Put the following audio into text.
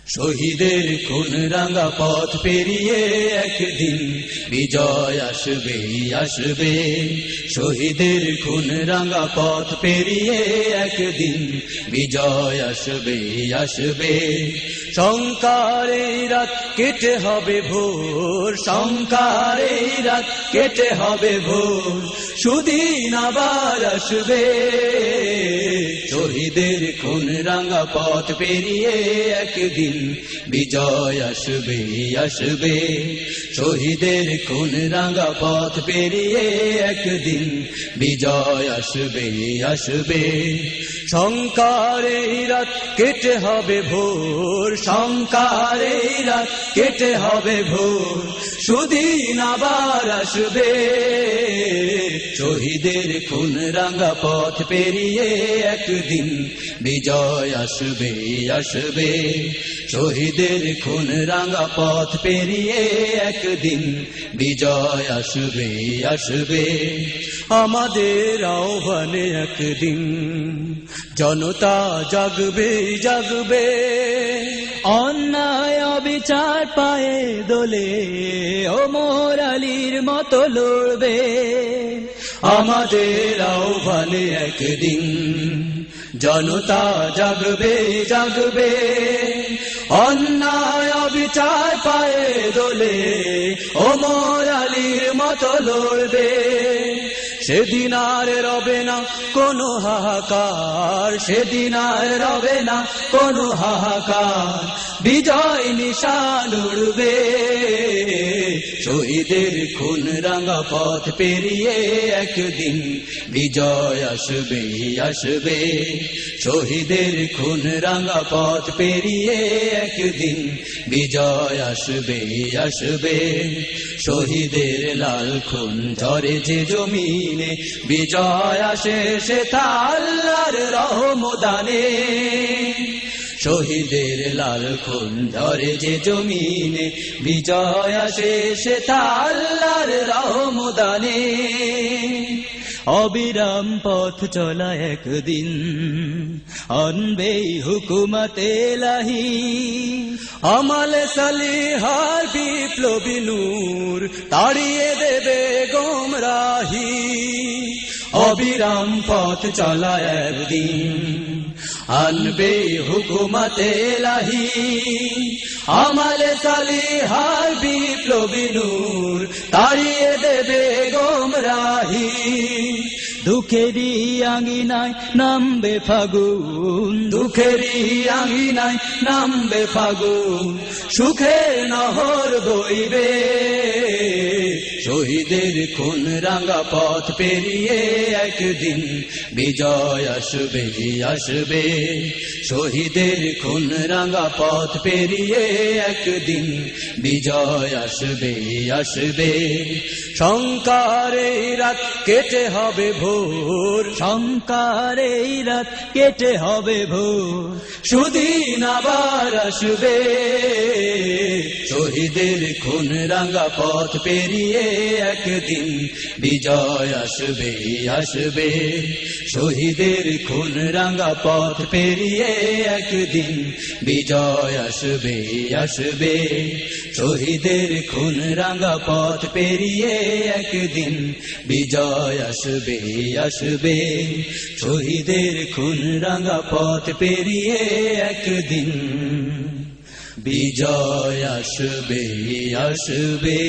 শহীদের খুন রাঙা পথ পেরিয়ে একদিন বিজয় আসবে আসবে। শহীদের খুন রাঙা পথ পেরিয়ে একদিন বিজয় আসবে আসবে। শঙ্কার এই রাত কেটে হবে ভোর, শঙ্কার এই রাত কেটে হবে ভোর, সুদিন আবার আসবে। শহীদের খুন রাঙা পথ পেরিয়ে একদিন বিজয় আসবে আসবে। শহীদের খুন রাঙা পথ পেরিয়ে একদিন বিজয় আসবে আসবে। শঙ্কার এই রাত কেটে হবে ভোর, শঙ্কার এই রাত কেটে হবে ভোর, সুদিন আবার আসবে। শহীদের খুন রাঙা পথ পেরিয়ে একদিন বিজয় আসবে আসবে। শহীদের খুন রাঙা পথ পেরিয়ে একদিন বিজয় আসবে আসবে। আমাদের আহ্বানে একদিন জনতা জাগবে জাগবে, অন্যায় অবিচার পায়ে দোলে ওমর আলীর মতো লড়বে। আমাদের আহ্বানে একদিন জনতা জাগবে জাগবে, অন্যায় অবিচার পায়ে দোলে ওমর আলীর মতো লড়বে। সেদিন আর রবে না কোনো হাহাকার, সেদিন আর রবে না কোনো হাহাকার, বিজয় নিশান উড়বে। শহীদের খুন রাঙা পথ পেরিয়ে একদিন বিজয় আসবে আসবে। শহীদের খুন রাঙা পথ পেরিয়ে একদিন বিজয় আসবে আসবে। শহীদের লাল খুন ঝরে যে জমিনে, বিজয় আসে সে তা আল্লাহর রহমদানে। শহীদের লাল খুন ঝরে যে জমিনে, বিজয় আসে সে তা আল্লাহর রহমদানে। অবিরাম পথ চলা একদিন আনবে হুকুমতে ইলাহি, আমালে সালিহার বিপ্লবী নূর তাড়িয়ে দেবে গোমরাহি। অবিরাম পথ চলা একদিন আনবে হুকুমতে ইলাহি, আমালে সালিহার বিপ্লবী নূর তাড়িয়ে দেবে গোমরাহি। দুঃখেরই আঙিনায় নামবে ফাগুন, দুঃখেরই আঙিনায় নামবে ফাগুন, সুখের নহর বইবে। শহীদের খুন রাঙা পথ পেরিয়ে একদিন বিজয় আসবে আসবে। শহীদের খুন রাঙা পথ পেরিয়ে একদিন বিজয় আসবে আসবে। শঙ্কার এই রাত কেটে হবে ভোর, শঙ্কার এই রাত কেটে হবে ভোর, সুদিন আবার আসবে। শহীদের খুন রাঙা পথ পেরিয়ে একদিন বিজয় আসবে আসবে। শহীদের খুন রাঙা পথ পেরিয়ে একদিন বিজয় আসবে আসবে। শহীদের খুন রাঙা পথ পেরিয়ে একদিন বিজয় আসবে আসবে। শহীদের খুন রাঙা পথ পেরিয়ে একদিন বিজয় আসবে আসবে।